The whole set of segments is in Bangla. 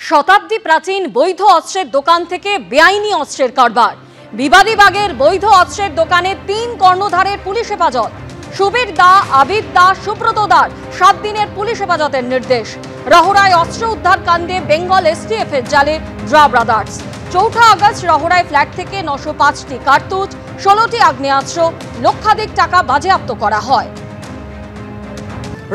শতাব্দী প্রাচীন বৈধ অস্ত্রের দোকান থেকে বেআইনি অস্ত্রের কারবার। বিবাদী বাগের বৈধ অস্ত্রের দোকানে ৩ কর্ণধারের পুলিশ হেফাজত। সুবীর দা, আবির দা, সুব্রত দার 7 দিনের পুলিশ হেফাজতের নির্দেশ। রহড়ায় অস্ত্র উদ্ধার কাণ্ডে বেঙ্গল এসটিএফ এর জালে দ্রা ব্রাদার্স। ৪ আগস্ট রহড়ায় ফ্ল্যাট থেকে ৯০৫টি কার্তুজ, ১৬টি আগ্নেয়াস্ত্র, লক্ষাধিক টাকা বাজেয়াপ্ত করা হয়।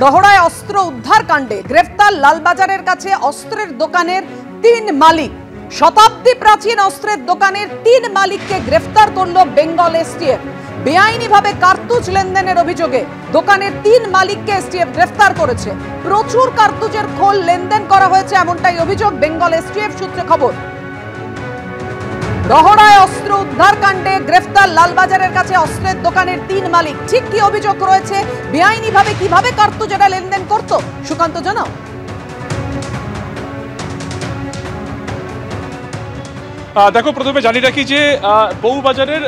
রহড়ায় অস্ত্র উদ্ধার কাণ্ডে গ্রেফতার লালবাজারের কাছে অস্ত্রের দোকানের ৩ মালিক। শতাব্দী প্রাচীন অস্ত্রের দোকানের ৩ মালিককে গ্রেফতার করল বেঙ্গল এসটিএফ। বেআইনিভাবে কার্তুজ লেনদেনের অভিযোগে দোকানের ৩ মালিককে এসটিএফ গ্রেফতার করেছে। প্রচুর কার্তুজের খোল লেনদেন করা হয়েছে এমনটাই অভিযোগ বেঙ্গল এসটিএফ সূত্রে খবর। রহড়ায় অস্ত্র উদ্ধার কাণ্ডে গ্রেফতার লালবাজারের কাছে অস্ত্রের দোকানের ৩ মালিক। ঠিক কি অভিযোগ রয়েছে, বেআইনিভাবে কিভাবে কার্তুজেরা লেনদেন করত, সুকান্ত জানাও। দেখো, প্রথমে জানিয়ে রাখি যে বউবাজারের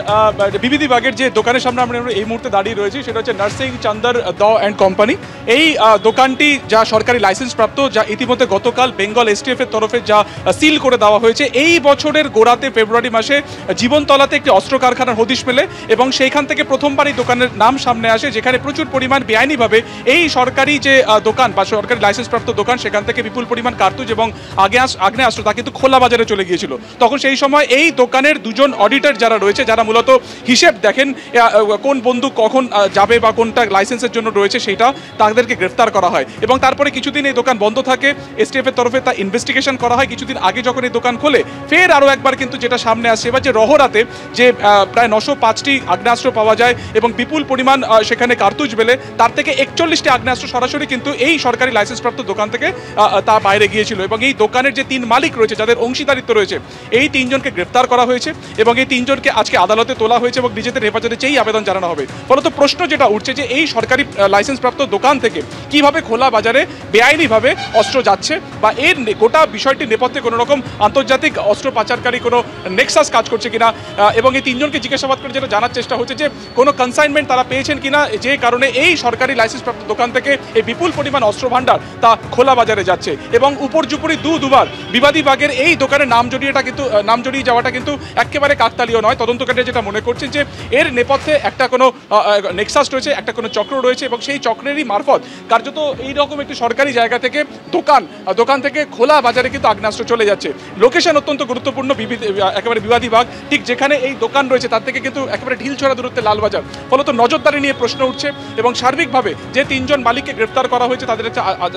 বিবিধি বাগের যে দোকানের সামনে আমরা এই মুহূর্তে দাঁড়িয়ে রয়েছি সেটা হচ্ছে nursing Chandar the and company. এই দোকানটি যা সরকারি লাইসেন্স প্রাপ্ত, যা ইতিমধ্যে গতকাল বেঙ্গল এসটিএফ এর তরফে যা সিল করে দেওয়া হয়েছে। এই বছরের গোড়াতে ফেব্রুয়ারি মাসে জীবনতলাতে একটি অস্ত্র কারখানার হদিশ মেলে এবং সেইখান থেকে প্রথমবার এই দোকানের নাম সামনে আসে, যেখানে প্রচুর পরিমাণ বেআইনিভাবে এই সরকারি যে দোকান বা সরকারি লাইসেন্স প্রাপ্ত দোকান সেখান থেকে বিপুল পরিমাণ কার্তুজ এবং আগ্নেয়াস্ত্র তা কিন্তু খোলা বাজারে চলে গিয়েছিল। তখন সেই সময় এই দোকানের দুজন অডিটর যারা রয়েছে, যারা মূলত হিসেব দেখেন কোন বন্দুক কখন যাবে বা কোনটা লাইসেন্সের জন্য রয়েছে, সেটা তাদেরকে গ্রেফতার করা হয় এবং তারপরে কিছুদিন এই দোকান বন্ধ থাকে। এসটিএফ এর তরফে তা ইনভেস্টিগেশন করা হয়। কিছুদিন আগে যখন এই দোকান খোলে, ফের আরও একবার কিন্তু যেটা সামনে আসছে এবার যে রহড়াতে যে প্রায় ৯০৫টি আগ্নেয়াস্ত্র পাওয়া যায় এবং বিপুল পরিমাণ সেখানে কার্তুজ মেলে, তার থেকে ৪১টি আগ্নেয়াস্ত্র সরাসরি কিন্তু এই সরকারি লাইসেন্সপ্রাপ্ত দোকান থেকে তা বাইরে গিয়েছিল এবং এই দোকানের যে ৩ মালিক রয়েছে, যাদের অংশীদারিত্ব রয়েছে, এই ৩ জনকে গ্রেফতার করা হয়েছে এবং এই ৩ জনকে আজকে আদালতে তোলা হয়েছে এবং নিজেদের হেফাজতে চেয়েই আবেদন জানানো হবে। ফলত প্রশ্ন যেটা উঠছে যে এই সরকারি লাইসেন্সপ্রাপ্ত দোকান থেকে কিভাবে খোলা বাজারে বেআইনিভাবে অস্ত্র যাচ্ছে বা এর গোটা বিষয়টি নেপথ্যে কোনো রকম আন্তর্জাতিক অস্ত্র পাচারকারী কোনো নেক্সাস কাজ করছে কিনা এবং এই ৩ জনকে জিজ্ঞাসাবাদ করে যেটা জানার চেষ্টা হচ্ছে যে কোনো কনসাইনমেন্ট তারা পেয়েছেন কিনা, যে কারণে এই সরকারি লাইসেন্সপ্রাপ্ত দোকান থেকে এই বিপুল পরিমাণ অস্ত্র ভাণ্ডার তা খোলা বাজারে যাচ্ছে। এবং উপর্যুপরি দুবার বিবাদী বাগের এই দোকানের নাম জড়িয়ে যাওয়াটা কিন্তু একেবারে কাকতালীয় নয়। তদন্তকারীরা যেটা মনে করছেন যে এর নেপথ্যে একটা কোনো নেক্সাস রয়েছে, একটা কোনো চক্র রয়েছে এবং সেই চক্রেরই মারফত কার্যত এইরকম একটি সরকারি জায়গা থেকে দোকান থেকে খোলা বাজারে কিন্তু আগ্নেয়াস্ত্র চলে যাচ্ছে। লোকেশন অত্যন্ত গুরুত্বপূর্ণ, একেবারে বিবাদী বাগ, ঠিক যেখানে এই দোকান রয়েছে তার থেকে কিন্তু একেবারে ঢিলছড়া দূরত্বে লালবাজার। ফলত নজরদারি নিয়ে প্রশ্ন উঠছে এবং সার্বিকভাবে যে ৩ জন মালিককে গ্রেফতার করা হয়েছে তাদের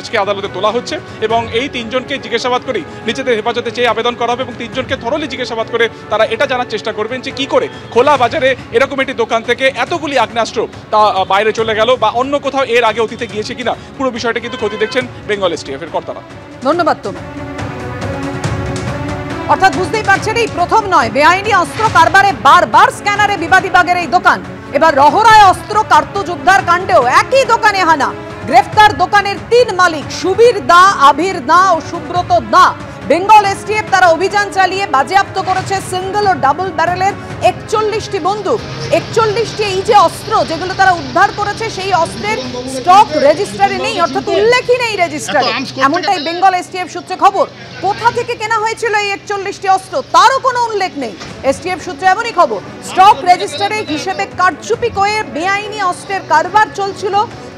আজকে আদালতে তোলা হচ্ছে এবং এই ৩ জনকে জিজ্ঞাসাবাদ করেই নিজেদের হেফাজতে চেয়ে আবেদন করা হবে এবং ৩ জনকে থরলি জিজ্ঞাসাবাদ করে তারা এটা জানার চেষ্টা করবেন যে কি করে খোলা বাজারে এরকম একটি দোকান থেকে এতগুলি আগ্নেয়াস্ত্র তা বাইরে চলে গেল বা অন্য কোথাও এর আগে অতীতে গিয়েছে কিনা। পুরো বিষয়টা কিন্তু খতিয়ে দেখছেন বেঙ্গল এসটিএফ এর কর্তারা। ধন্যবাদ তোমায়। অর্থাৎ বুঝতেই পারছেন এই প্রথম নয়, বেআইনি অস্ত্র কারবারে বারবার স্ক্যানারে বিবাদী বাগের এই দোকান। এবার রহড়ায় অস্ত্র কার্তুজ উদ্ধার কাণ্ডেও একই দোকানে হানা। গ্রেফতার দোকানের ৩ মালিক সুবীর দা, আবির দা ও সুব্রত দা। বেঙ্গল এসটিএফ তারা অভিযান চালিয়ে বাজেয়াপ্ত করেছে সিঙ্গেল ও ডাবল ব্যারেলের ৪১টি বন্দুক। ৪১টি এই যে অস্ত্র যেগুলো তারা উদ্ধার করেছে, সেই অস্ত্রের স্টক রেজিস্টারে নেই, অর্থাৎ উল্লেখই নেই রেজিস্টারে, এমনটাই বেঙ্গল এসটিএফ সূত্রে খবর। কোথা থেকে কেনা হয়েছিল এই ৪১টি অস্ত্র তারও কোনো উল্লেখ নেই। এসটিএফ সূত্রে এমনই খবর, স্টক রেজিস্টারে হিসেবে কারচুপি করে বেআইনি অস্ত্রের কারবার চলছিল।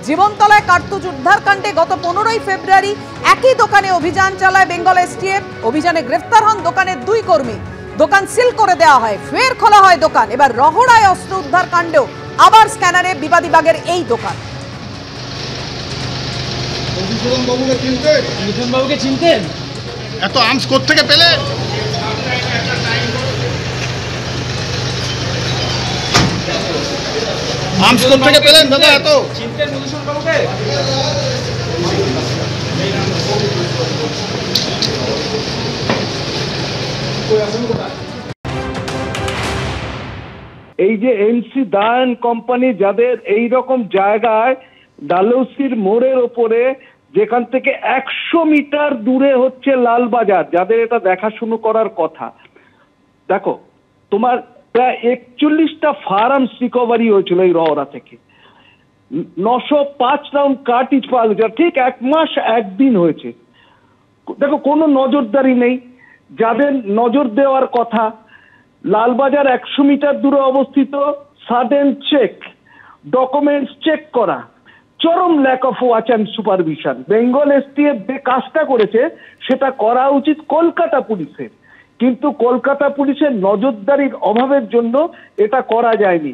জীবনতলায় কার্তুজ উদ্ধার কাণ্ডে গত 15ই ফেব্রুয়ারি একই দোকানে অভিযান চালায় বেঙ্গল এসটিএফ। অভিযানে গ্রেফতার হন দোকানের 2 কর্মী। দোকান সিল করে দেওয়া হয়, ফের খোলা হয় দোকান। এবার রহড়ায় অস্ত্র উদ্ধার কাণ্ডেও আবার স্ক্যানারে বিবাদী বাগের এই দোকান। বাবুকে চিনতেন? এত আর্মস কোত্থেকে পেলেন? আর্মস কোত্থেকে পেলেন দাদা? এত চিনতেন মধুসূদন বাবুকে? এই যে এমসি দা অ্যান্ড কোম্পানি, যাদের এই রকম জায়গায় ডালহৌসির মোড়ের ওপরে, যেখান থেকে ১০০ মিটার দূরে হচ্ছে লালবাজার, যাদের এটা দেখাশুনো করার কথা। দেখো, তোমার প্রায় ৪১টা ফায়ারআর্মস রিকভারি হয়েছিল এই রহড়া থেকে। ৯০৫ রাউন্ড কার্টিজ পাওয়া গেছে, ঠিক ১ মাস ১ দিন হয়েছে। দেখো কোনো নজরদারি নেই। যাদের নজর দেওয়ার কথা, লালবাজার 100 মিটার দূরে অবস্থিত, সাডেন চেক, ডকুমেন্টস চেক করা, চরম lack of watch and supervision. Bengal STF যে কাজটা করেছে সেটা করা উচিত কলকাতা পুলিশের, কিন্তু কলকাতা পুলিশের নজরদারির অভাবের জন্য এটা করা যায়নি।